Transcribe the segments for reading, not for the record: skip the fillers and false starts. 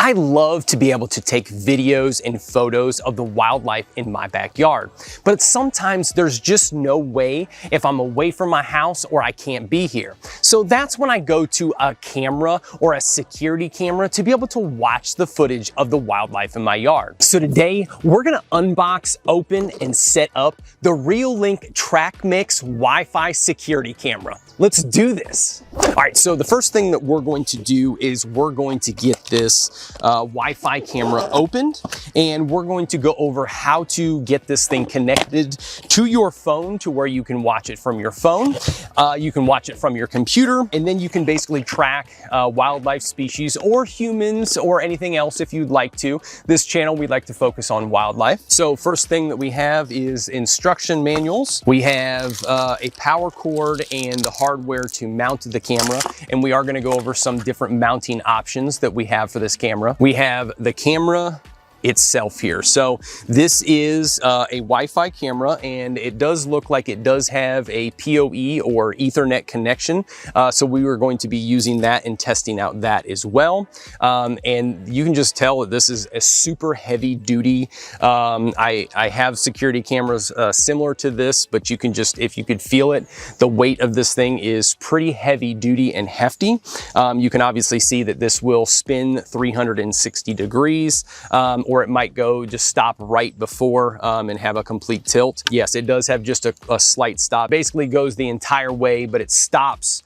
I love to be able to take videos and photos of the wildlife in my backyard, but sometimes there's just no way if I'm away from my house or I can't be here. So that's when I go to a camera or a security camera to be able to watch the footage of the wildlife in my yard. So today we're gonna unbox, open, and set up the Reolink TrackMix Wi-Fi security camera. Let's do this. All right, so the first thing that we're going to do is we're going to get this Wi-Fi camera opened, and we're going to go over how to get this thing connected to your phone to where you can watch it from your phone. You can watch it from your computer, and then you can basically track wildlife species or humans or anything else if you'd like to. This channel, we'd like to focus on wildlife. So first thing that we have is instruction manuals. We have a power cord and the hardware to mount the camera, and we are going to go over some different mounting options that we have for this camera. We have the camera itself here. So this is a Wi-Fi camera, and it does look like it does have a PoE or Ethernet connection. So we were going to be using that and testing out that as well. And you can just tell that this is a super heavy duty. I have security cameras similar to this, but you can just, if you could feel it, the weight of this thing is pretty heavy duty and hefty. You can obviously see that this will spin 360 degrees. Or it might go just stop right before and have a complete tilt. Yes, it does have just a slight stop. Basically goes the entire way, but it stops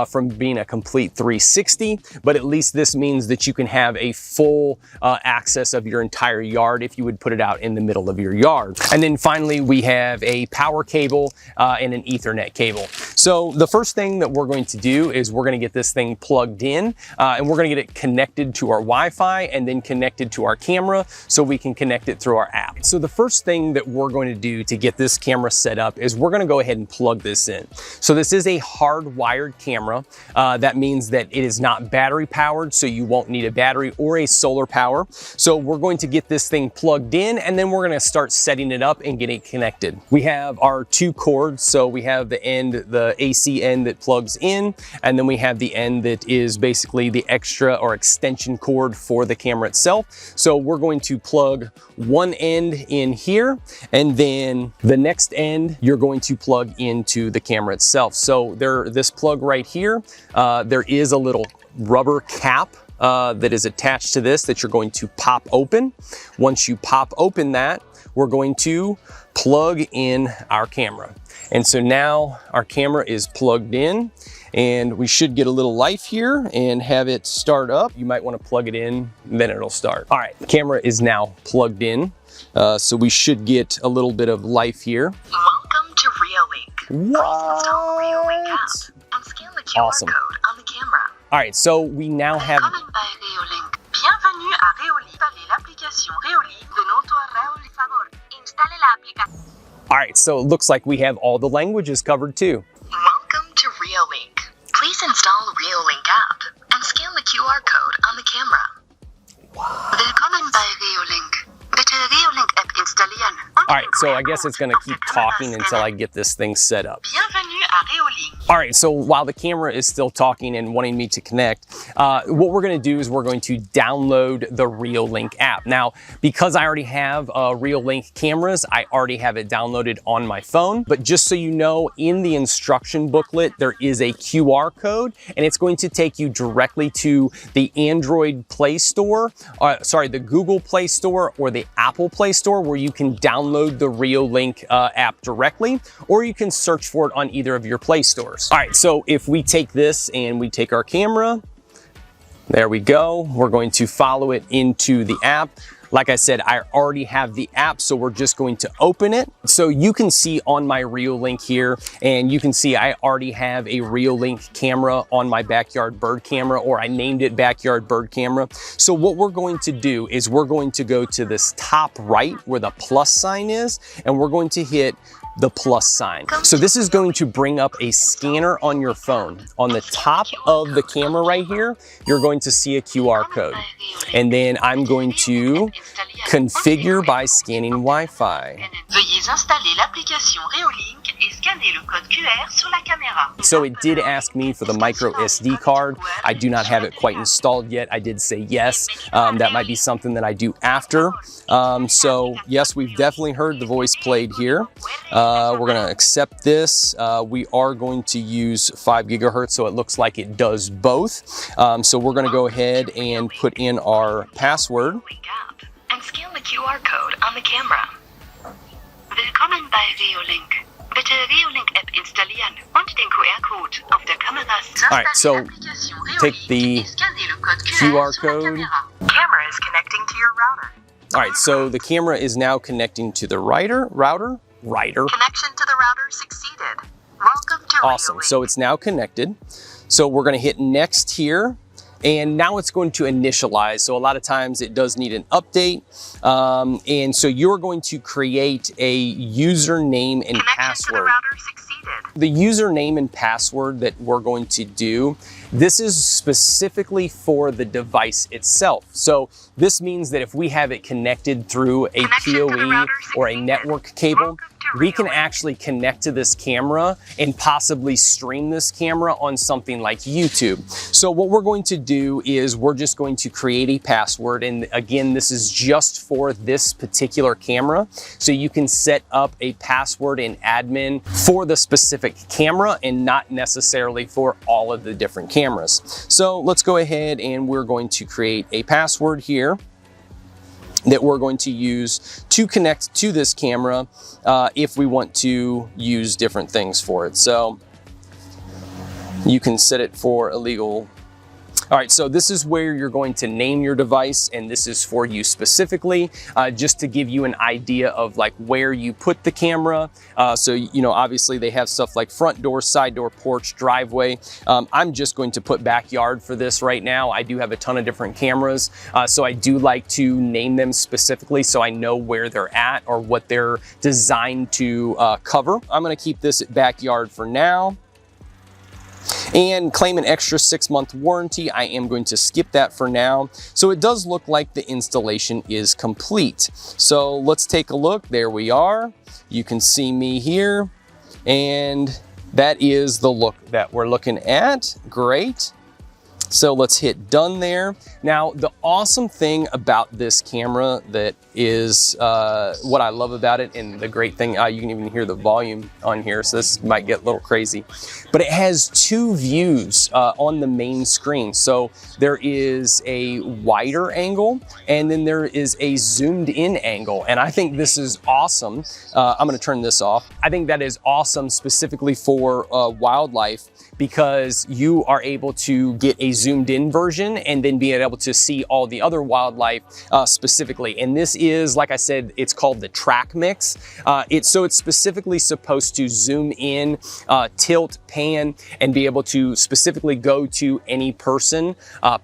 from being a complete 360, but at least this means that you can have a full access of your entire yard if you would put it out in the middle of your yard. And then finally, we have a power cable and an Ethernet cable. So the first thing that we're going to do is we're going to get this thing plugged in, and we're going to get it connected to our Wi-Fi and then connected to our camera so we can connect it through our app. So the first thing that we're going to do to get this camera set up is we're going to go ahead and plug this in. So this is a hardwired camera. That means that it is not battery powered, so you won't need a battery or a solar power. So we're going to get this thing plugged in, and then we're going to start setting it up and getting it connected. We have our two cords. So we have the end, the AC end that plugs in, and then we have the end that is basically the extra or extension cord for the camera itself. So we're going to plug one end in here, and then the next end you're going to plug into the camera itself. So this plug right here, there is a little rubber cap that is attached to this that you're going to pop open. Once you pop open that, we're going to plug in our camera. And so now our camera is plugged in, and we should get a little life here and have it start up. You might want to plug it in, then it'll start. All right, the camera is now plugged in. So we should get a little bit of life here. Welcome to Reolink. What? Please install the Reolink app and scan the QR Awesome. code on the camera. All right, so we now have... Willkommen bei Reolink. Bienvenue à Reolink. Installez l'application Reolink de notre Reolink favor. Installez l'application. All right, so it looks like we have all the languages covered too. Welcome to Reolink. Please install the Reolink app and scan the QR code on the camera. Willkommen bei Reolink. Bitte Reolink App installieren. All right, so I guess it's gonna keep talking until I get this thing set up. Bienvenue à Reolink. All right, so while the camera is still talking and wanting me to connect, what we're gonna do is we're going to download the Reolink app. Now, because I already have Reolink cameras, I already have it downloaded on my phone, but just so you know, in the instruction booklet, there is a QR code, and it's going to take you directly to the Android Play Store, the Google Play Store or the Apple Play Store, where you can download the Reolink app directly, or you can search for it on either of your Play Stores. All right, so if we take this and we take our camera, there we go. We're going to follow it into the app. Like I said, I already have the app, so we're just going to open it. So you can see on my Reolink here, and you can see I already have a Reolink camera on my backyard bird camera, or I named it backyard bird camera. So what we're going to do is we're going to go to this top right where the plus sign is, and we're going to hit the plus sign. So this is going to bring up a scanner on your phone. On the top of the camera right here, you're going to see a QR code. And then I'm going to configure by scanning Wi-Fi. Veuillez installer l'application Reolink et scanner le code QR sur la caméra. So it did ask me for the micro SD card. I do not have it quite installed yet. I did say yes. That might be something that I do after. So yes, we've definitely heard the voice played here. We're gonna accept this. We are going to use 5 gigahertz, so it looks like it does both. So we're gonna go ahead and put in our password. And scan the QR code on the camera. Willkommen bei Reolink. Bitte Reolink-App installieren und den QR-Code auf der Kamera. All right, so take the QR code. Camera is connecting to your router. All right, so the camera is now connecting to the router. Connection to the router succeeded. Welcome to Awesome, Reolink. so it's now connected. So we're gonna hit next here. And now it's going to initialize. So a lot of times it does need an update. And so you're going to create a username and password. To the router succeeded. The username and password that we're going to do, this is specifically for the device itself. So this means that if we have it connected through a PoE or a network cable, we can actually connect to this camera and possibly stream this camera on something like YouTube. So what we're going to do is we're just going to create a password. And again, this is just for this particular camera. So you can set up a password in admin for the specific camera and not necessarily for all of the different cameras. So let's go ahead and we're going to create a password here that we're going to use to connect to this camera if we want to use different things for it. So you can set it for illegal. All right, so this is where you're going to name your device, and this is for you specifically, just to give you an idea of like where you put the camera. So, you know, obviously they have stuff like front door, side door, porch, driveway. I'm just going to put backyard for this right now. I do have a ton of different cameras, so I do like to name them specifically so I know where they're at or what they're designed to cover. I'm gonna keep this at backyard for now. And claim an extra 6-month warranty. I am going to skip that for now. So it does look like the installation is complete. So let's take a look. There we are. You can see me here. And that is the look that we're looking at. Great. So let's hit done there. Now, the awesome thing about this camera that is what I love about it, and the great thing, you can even hear the volume on here, so this might get a little crazy, but it has 2 views on the main screen. So there is a wider angle, and then there is a zoomed in angle. And I think this is awesome. I'm gonna turn this off. I think that is awesome specifically for wildlife, because you are able to get a zoomed in version and then being able to see all the other wildlife specifically. And this is, like I said, it's called the TrackMix. So it's specifically supposed to zoom in, tilt, pan, and be able to specifically go to any person,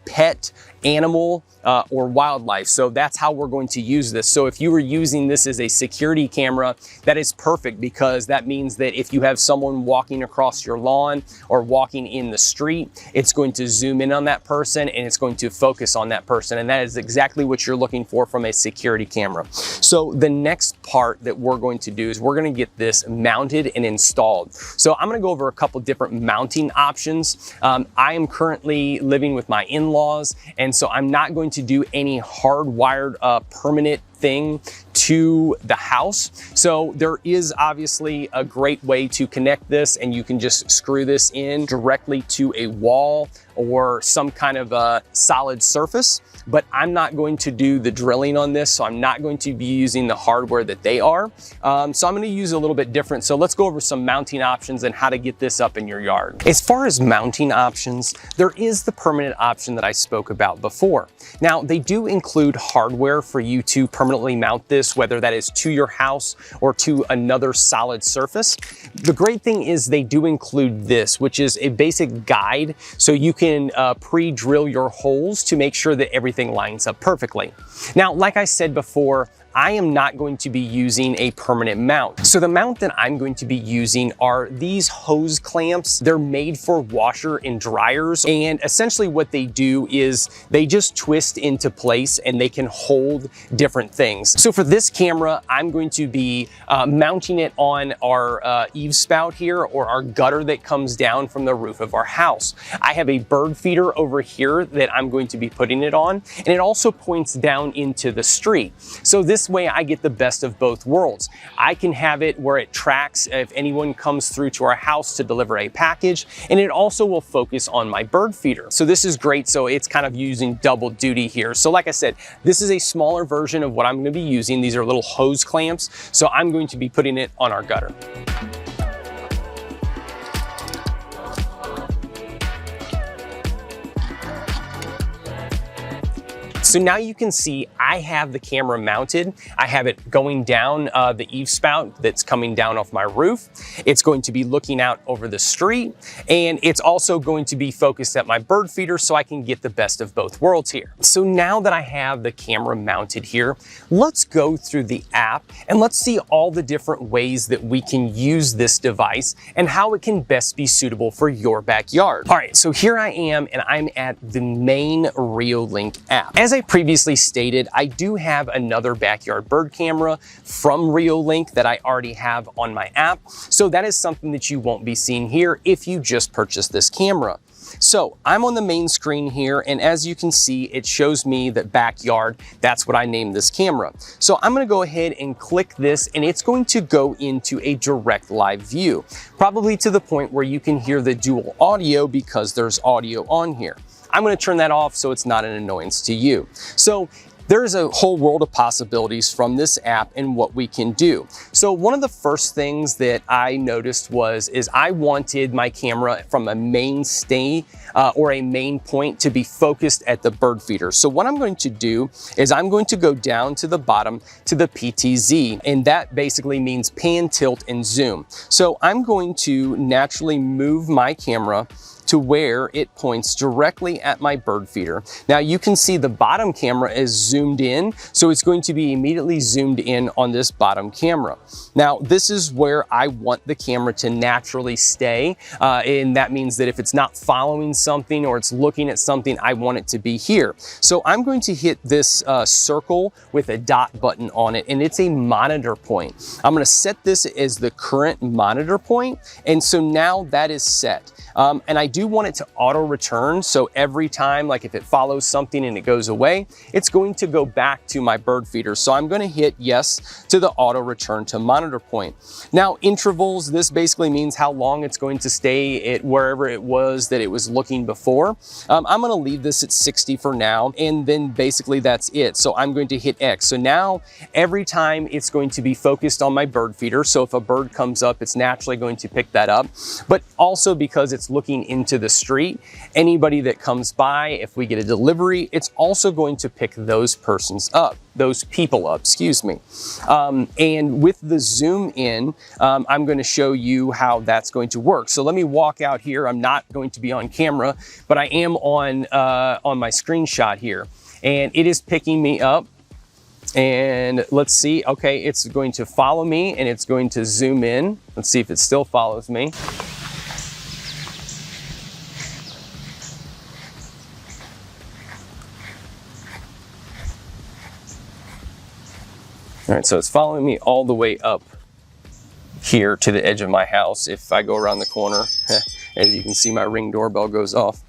pet, animal, or wildlife. So that's how we're going to use this. So if you were using this as a security camera, that is perfect, because that means that if you have someone walking across your lawn or walking in the street, it's going to zoom in on that person and it's going to focus on that person. And that is exactly what you're looking for from a security camera. So the next part that we're going to do is we're going to get this mounted and installed. So I'm going to go over a couple different mounting options. I am currently living with my in-laws, and so I'm not going to do any hardwired permanent thing to the house. So there is obviously a great way to connect this, and you can just screw this in directly to a wall or some kind of a solid surface. But I'm not going to do the drilling on this, so I'm not going to be using the hardware that they are. So I'm going to use a little bit different. So let's go over some mounting options and how to get this up in your yard. As far as mounting options, there is the permanent option that I spoke about before. Now, they do include hardware for you to permanently mount this, whether that is to your house or to another solid surface. The great thing is they do include this, which is a basic guide, so you can pre-drill your holes to make sure that everything lines up perfectly. Now, like I said before, I am not going to be using a permanent mount. So the mount that I'm going to be using are these hose clamps. They're made for washer and dryers, and essentially what they do is they just twist into place and they can hold different things. So for this camera, I'm going to be mounting it on our eave spout here, or our gutter that comes down from the roof of our house. I have a bird feeder over here that I'm going to be putting it on, and it also points down into the street. So this way I get the best of both worlds. I can have it where it tracks if anyone comes through to our house to deliver a package, and it also will focus on my bird feeder. So this is great. So it's kind of using double duty here. So like I said, this is a smaller version of what I'm going to be using. These are little hose clamps. So I'm going to be putting it on our gutter. So now you can see I have the camera mounted. I have it going down the eave spout that's coming down off my roof. It's going to be looking out over the street, and it's also going to be focused at my bird feeder so I can get the best of both worlds here. So now that I have the camera mounted here, let's go through the app and let's see all the different ways that we can use this device and how it can best be suitable for your backyard. All right, so here I am, and I'm at the main Reolink app. As I previously stated, I do have another backyard bird camera from Reolink that I already have on my app. So that is something that you won't be seeing here if you just purchase this camera. So I'm on the main screen here, and as you can see, it shows me that backyard, that's what I named this camera. So I'm gonna go ahead and click this, and it's going to go into a direct live view, probably to the point where you can hear the dual audio because there's audio on here. I'm gonna turn that off so it's not an annoyance to you. So there's a whole world of possibilities from this app and what we can do. So one of the first things that I noticed is I wanted my camera from a mainstay or a main point to be focused at the bird feeder. So what I'm going to do is I'm going to go down to the bottom to the PTZ, and that basically means pan, tilt, and zoom. So I'm going to naturally move my camera to where it points directly at my bird feeder. Now you can see the bottom camera is zoomed in, so it's going to be immediately zoomed in on this bottom camera. Now this is where I want the camera to naturally stay, and that means that if it's not following something or it's looking at something, I want it to be here. So I'm going to hit this circle with a dot button on it, and it's a monitor point. I'm gonna set this as the current monitor point, and so now that is set. And I do want it to auto return. So every time, like if it follows something and it goes away, it's going to go back to my bird feeder. So I'm going to hit yes to the auto return to monitor point. Now intervals, this basically means how long it's going to stay at wherever it was that it was looking before. I'm going to leave this at 60 for now. And then basically that's it. So I'm going to hit X. So now every time it's going to be focused on my bird feeder. So if a bird comes up, it's naturally going to pick that up. But also because it's looking into the street, anybody that comes by, if we get a delivery, it's also going to pick those people up, excuse me. And with the zoom in, I'm going to show you how that's going to work. So let me walk out here. I'm not going to be on camera, but I am on my screenshot here, and it is picking me up. And let's see, okay, it's going to follow me and it's going to zoom in. Let's see if it still follows me. All right, so it's following me all the way up here to the edge of my house. If I go around the corner, as you can see, my Ring doorbell goes off.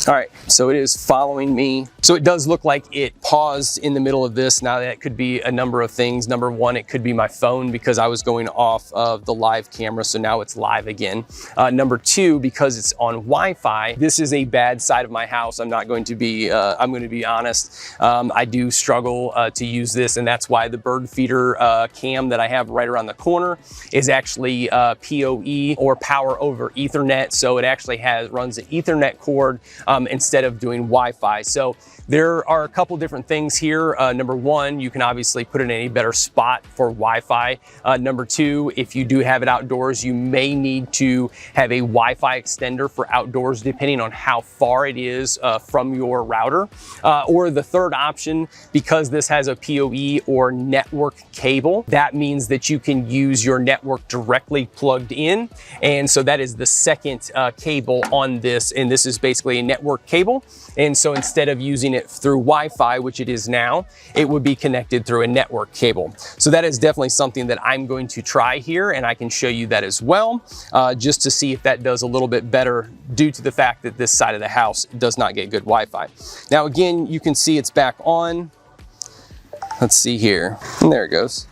All right, so it is following me. So it does look like it paused in the middle of this. Now that could be a number of things. Number one, it could be my phone because I was going off of the live camera, so now it's live again. Number two, because it's on Wi-Fi, this is a bad side of my house. I'm not going to be, I'm going to be honest. I do struggle to use this, and that's why the bird feeder cam that I have right around the corner is actually PoE, or power over Ethernet. So it actually runs an Ethernet cord. instead of doing Wi-Fi. So there are a couple different things here. Number one, you can obviously put it in any better spot for Wi-Fi. Number two, if you do have it outdoors, you may need to have a Wi-Fi extender for outdoors, depending on how far it is from your router. Or the third option, because this has a PoE or network cable, that means that you can use your network directly plugged in. And so that is the second cable on this. And this is basically a network cable. And so instead of using it through Wi-Fi, which it is now, it would be connected through a network cable. So that is definitely something that I'm going to try here, and I can show you that as well, just to see if that does a little bit better due to the fact that this side of the house does not get good Wi-Fi. Now again, you can see it's back on. Let's see here. And there it goes.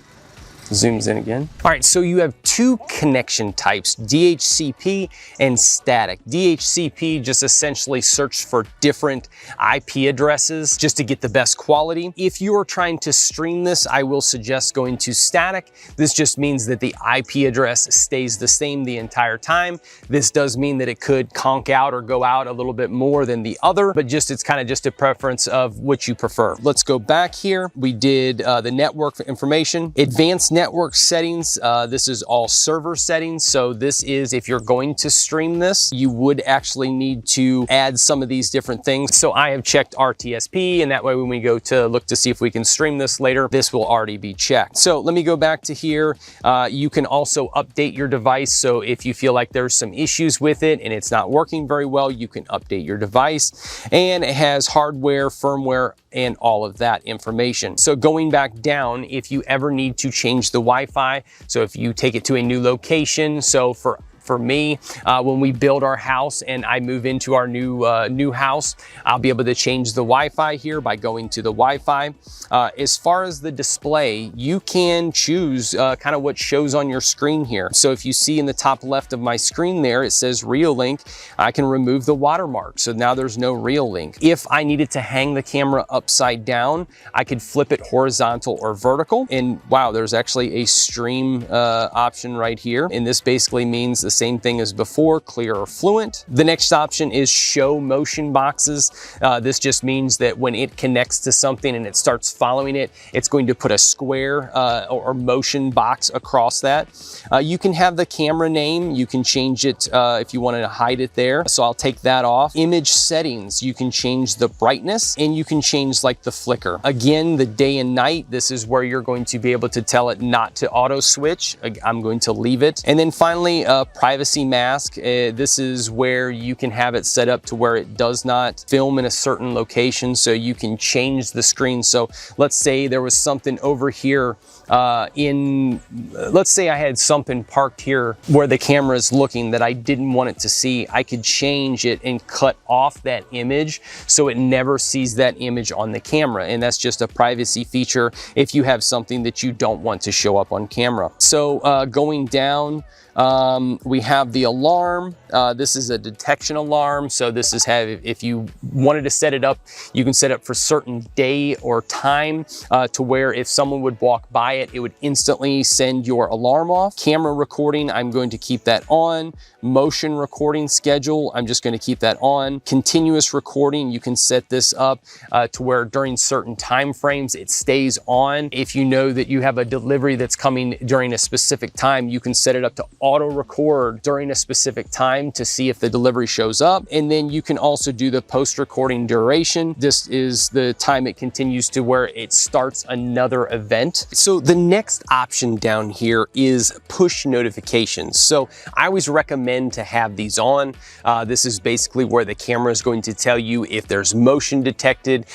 Zooms in again. All right, so you have two connection types, DHCP and static. DHCP just essentially search for different IP addresses just to get the best quality. If you are trying to stream this, I will suggest going to static. This just means that the IP address stays the same the entire time. This does mean that it could conk out or go out a little bit more than the other, but it's kind of just a preference of what you prefer. Let's go back here. We did the network information, advanced network settings. This is all server settings. So this is, if you're going to stream this, you would actually need to add some of these different things. So I have checked RTSP, and that way when we go to look to see if we can stream this later, this will already be checked. So let me go back to here. You can also update your device. So if you feel like there's some issues with it and it's not working very well, you can update your device. And it has hardware, firmware, and all of that information. So going back down, if you ever need to change the Wi-Fi, so if you take it to a new location, so for me, when we build our house and I move into our new house, I'll be able to change the Wi-Fi here by going to the Wi-Fi. As far as the display, you can choose kind of what shows on your screen here. So if you see in the top left of my screen there, it says Reolink. I can remove the watermark. So now there's no Reolink. If I needed to hang the camera upside down, I could flip it horizontal or vertical. And wow, there's actually a stream option right here. And this basically means the same thing as before, clear or fluent. The next option is show motion boxes. This just means that when it connects to something and it starts following it, it's going to put a square or motion box across that. You can have the camera name. You can change it if you wanted to hide it there. So I'll take that off. Image settings, you can change the brightness and you can change like the flicker. Again, the day and night, this is where you're going to be able to tell it not to auto switch. I'm going to leave it. And then finally, privacy mask. This is where you can have it set up to where it does not film in a certain location, so you can change the screen. So let's say there was something over here let's say I had something parked here where the camera is looking that I didn't want it to see. I could change it and cut off that image so it never sees that image on the camera. And that's just a privacy feature if you have something that you don't want to show up on camera. So going down, we have the alarm. This is a detection alarm. So this is if you wanted to set it up, you can set it for certain day or time to where if someone would walk by it, it would instantly send your alarm off. Camera recording, I'm going to keep that on. Motion recording schedule, I'm just going to keep that on. Continuous recording, you can set this up to where during certain time frames it stays on. If you know that you have a delivery that's coming during a specific time, you can set it up to auto record during a specific time to see if the delivery shows up. And then you can also do the post recording duration. This is the time it continues to where it starts another event. So the next option down here is push notifications. So I always recommend to have these on. This is basically where the camera is going to tell you if there's motion detected,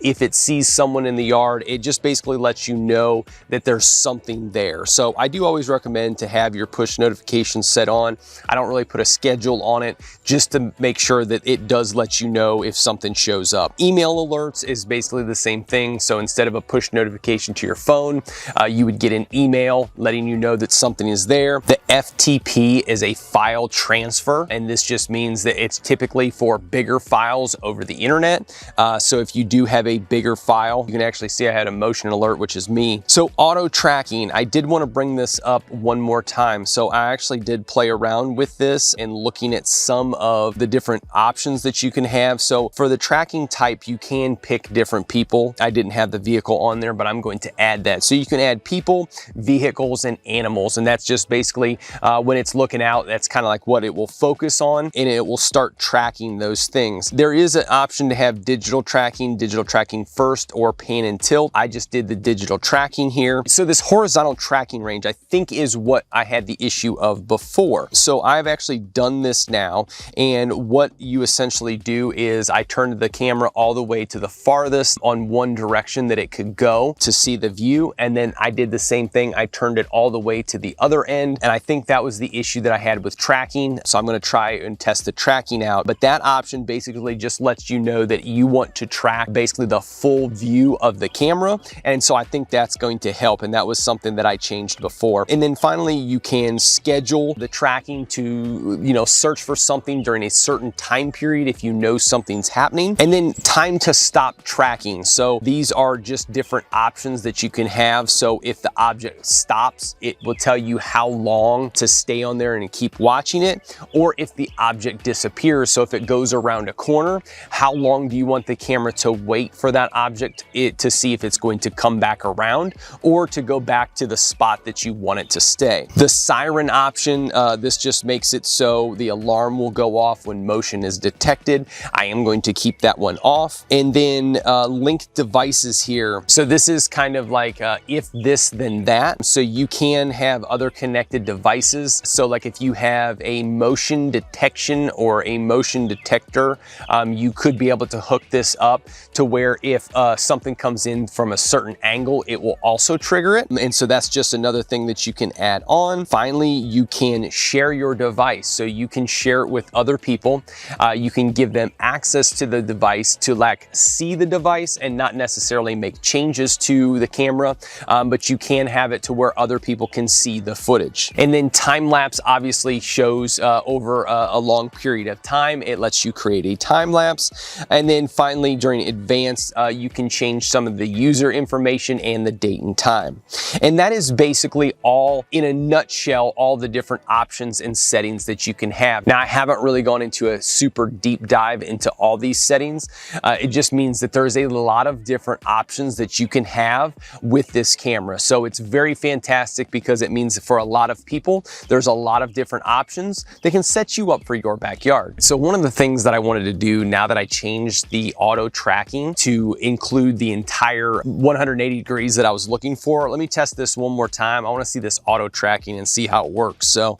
if it sees someone in the yard. It just basically lets you know that there's something there. So I do always recommend to have your push notifications set on. I don't really put a schedule on it just to make sure that it does let you know if something shows up. Email alerts is basically the same thing. So instead of a push notification to your phone, you would get an email letting you know that something is there. The FTP is a file transfer, and this just means that it's typically for bigger files over the internet. So if you do have a bigger file, you can actually see I had a motion alert, which is me. So auto tracking, I did want to bring this up one more time. So I actually did play around with this and looking at some of the different options that you can have. So for the tracking type, you can pick different people. I didn't have the vehicle on there, but I'm going to add that. So you can add people, vehicles, and animals. And that's just basically when it's looking out, that's kind of like what it will focus on, and it will start tracking those things. There is an option to have digital tracking first, or pan and tilt. I just did the digital tracking here. So this horizontal tracking range, I think, is what I had the issue of before. So I've actually done this now, and what you essentially do is I turned the camera all the way to the farthest on one direction that it could go to see the view, and then I did the same thing. I turned it all the way to the other end, and I think that was the issue that I had with tracking. So I'm going to try and test the tracking out, but that option basically just lets you know that you want to track basically the full view of the camera, and so I think that's going to help, and that was something that I changed before. And then finally, you can schedule the tracking to, you know, search for something during a certain time period if you know something's happening, and then time to stop tracking. So these are just different options that you can have. So if the object stops, it will tell you how long to stay on there and keep watching it, or if the object disappears. So if it goes around a corner, how long do you want the camera to wait for that object to see if it's going to come back around, or to go back to the spot that you want it to stay. The siren option, this just makes it so the alarm will go off when motion is detected. I am going to keep that one off. And then linked devices here. So this is kind of like if this then that. So you can have other connected devices. So like if you have a motion detection or a motion detector, you could be able to hook this up to where if something comes in from a certain angle, it will also trigger it. And so that's just another thing that you can add on. Finally, you can share your device. So you can share it with other people. You can give them access to the device to like see the device and not necessarily make changes to the camera, but you can have it to where other people can see the footage. And then time lapse obviously shows over a long period of time. It lets you create a time lapse. And then finally, during advanced, you can change some of the user information and the date and time. And that is basically all, in a nutshell, all the different options and settings that you can have. Now, I haven't really gone into a super deep dive into all these settings. It just means that there's a lot of different options that you can have with this camera. So it's very fantastic because it means for a lot of people, there's a lot of different options that can set you up for your backyard. So one of the things that I wanted to do now that I changed the auto tracking to include the entire 180 degrees that I was looking for, let me test this one more time. I want to see this auto tracking and see how it works. So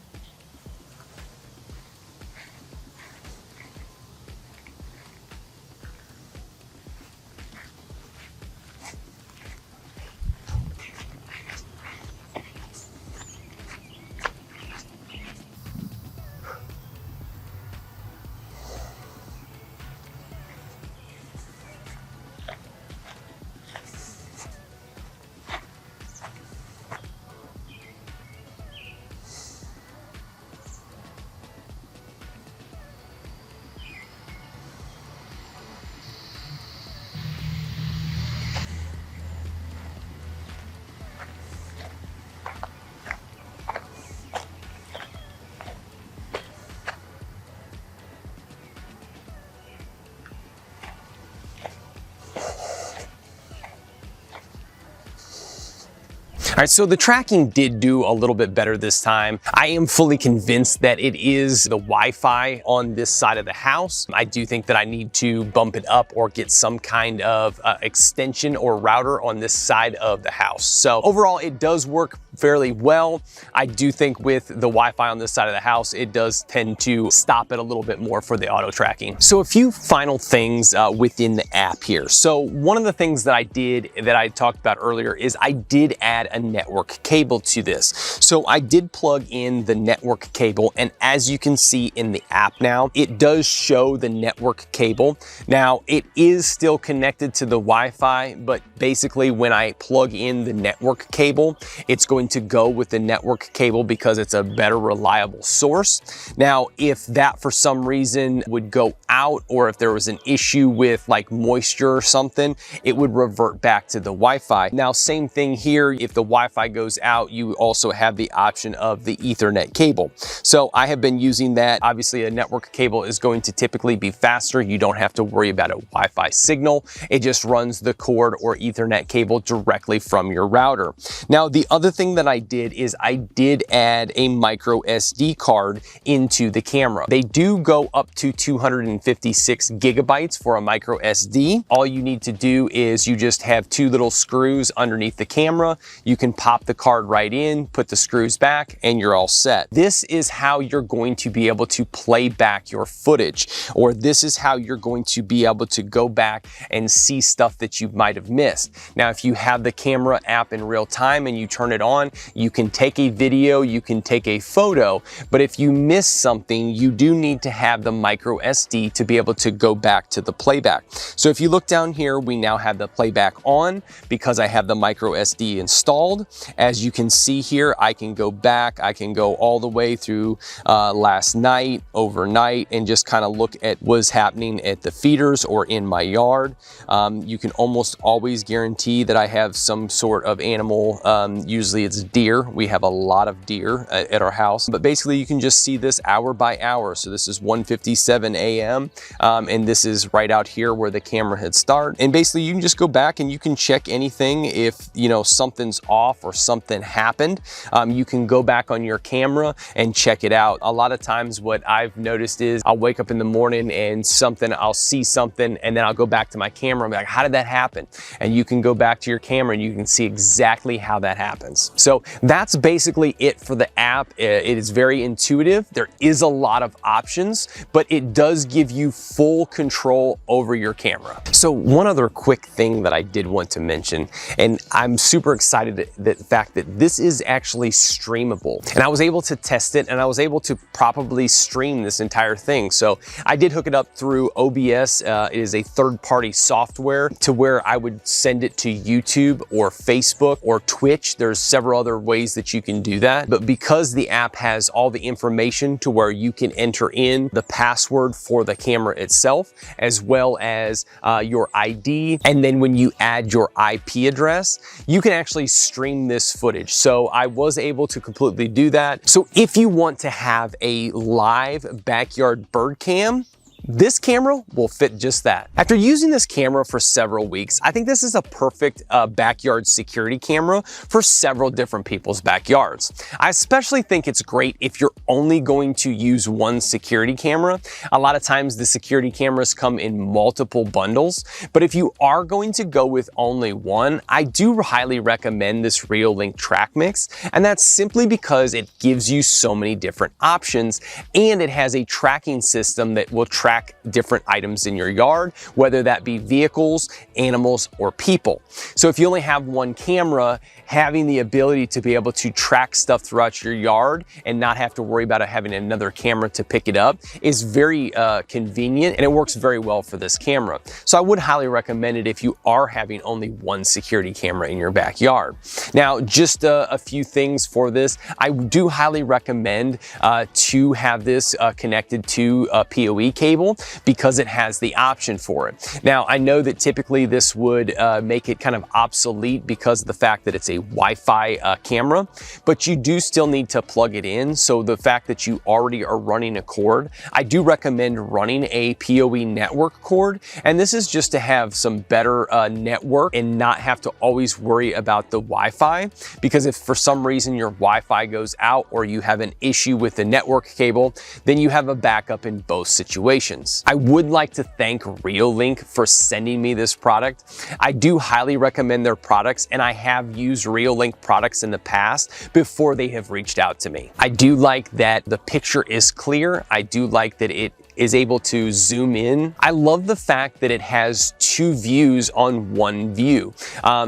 all right, so the tracking did do a little bit better this time. I am fully convinced that it is the Wi-Fi on this side of the house. I do think that I need to bump it up or get some kind of extension or router on this side of the house. So overall, it does work fairly well. I do think with the Wi-Fi on this side of the house, it does tend to stop it a little bit more for the auto tracking. So a few final things within the app here. So one of the things that I did that I talked about earlier is I did add a network cable to this. So I did plug in the network cable, and as you can see in the app now, it does show the network cable. Now it is still connected to the Wi-Fi, but basically when I plug in the network cable, it's going to go with the network cable because it's a better reliable source. Now, if that for some reason would go out, or if there was an issue with like moisture or something, it would revert back to the Wi-Fi. Now, same thing here. If the Wi-Fi goes out, you also have the option of the Ethernet cable. So I have been using that. Obviously, a network cable is going to typically be faster. You don't have to worry about a Wi-Fi signal. It just runs the cord or Ethernet cable directly from your router. Now, the other thing that I did is I did add a micro SD card into the camera. They do go up to 256 gigabytes for a micro SD. All you need to do is you just have two little screws underneath the camera. You can pop the card right in, put the screws back, and you're all set. This is how you're going to be able to play back your footage, or this is how you're going to be able to go back and see stuff that you might have missed. Now, if you have the camera app in real time and you turn it on, you can take a video, you can take a photo, but if you miss something, you do need to have the micro SD to be able to go back to the playback. So if you look down here, we now have the playback on because I have the micro SD installed. As you can see here, I can go back, I can go all the way through last night, overnight, and just kind of look at what's happening at the feeders or in my yard. You can almost always guarantee that I have some sort of animal. Usually it's deer. We have a lot of deer at our house, but basically you can just see this hour by hour. So this is 1:57 a.m. And this is right out here where the camera had started. And basically you can just go back and you can check anything if something's off or something happened. You can go back on your camera and check it out. A lot of times what I've noticed is I'll wake up in the morning and I'll see something and then I'll go back to my camera and be like, how did that happen? And you can go back to your camera and you can see exactly how that happens. So that's basically it for the app. It is very intuitive. There is a lot of options, but it does give you full control over your camera. So one other quick thing that I did want to mention, and I'm super excited at the fact that this is actually streamable. And I was able to test it and I was able to properly stream this entire thing. So I did hook it up through OBS. It is a third-party software to where I would send it to YouTube or Facebook or Twitch. There's several other ways that you can do that. But because the app has all the information to where you can enter in the password for the camera itself, as well as your ID. And then when you add your IP address, you can actually stream this footage. So I was able to completely do that. So if you want to have a live backyard bird cam, this camera will fit just that. After using this camera for several weeks, I think this is a perfect backyard security camera for several different people's backyards. I especially think it's great if you're only going to use one security camera. A lot of times the security cameras come in multiple bundles, but if you are going to go with only one, I do highly recommend this Reolink TrackMix, and that's simply because it gives you so many different options, and it has a tracking system that will track different items in your yard, whether that be vehicles, animals, or people. So if you only have one camera, having the ability to be able to track stuff throughout your yard and not have to worry about having another camera to pick it up is very convenient, and it works very well for this camera. So I would highly recommend it if you are having only one security camera in your backyard. Now, just a few things for this. I do highly recommend to have this connected to a PoE cable because it has the option for it. Now, I know that typically this would make it kind of obsolete because of the fact that it's a Wi-Fi camera, but you do still need to plug it in. So the fact that you already are running a cord, I do recommend running a PoE network cord. And this is just to have some better network and not have to always worry about the Wi-Fi, because if for some reason your Wi-Fi goes out or you have an issue with the network cable, then you have a backup in both situations. I would like to thank Reolink for sending me this product. I do highly recommend their products, and I have used Reolink products in the past before they have reached out to me. I do like that the picture is clear. I do like that it is able to zoom in. I love the fact that it has two views on one view.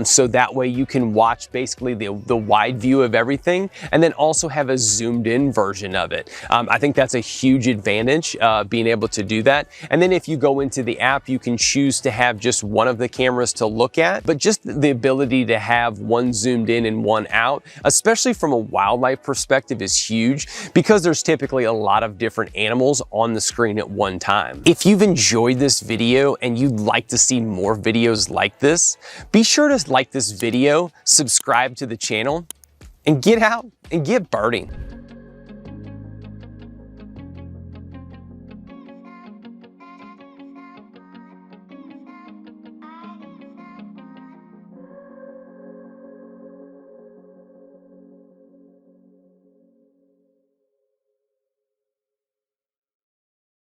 So that way you can watch basically the wide view of everything and then also have a zoomed in version of it. I think that's a huge advantage, being able to do that. And then if you go into the app, you can choose to have just one of the cameras to look at, but just the ability to have one zoomed in and one out, especially from a wildlife perspective, is huge because there's typically a lot of different animals on the screen running at one time. If you've enjoyed this video and you'd like to see more videos like this, be sure to like this video, subscribe to the channel, and get out and get birding.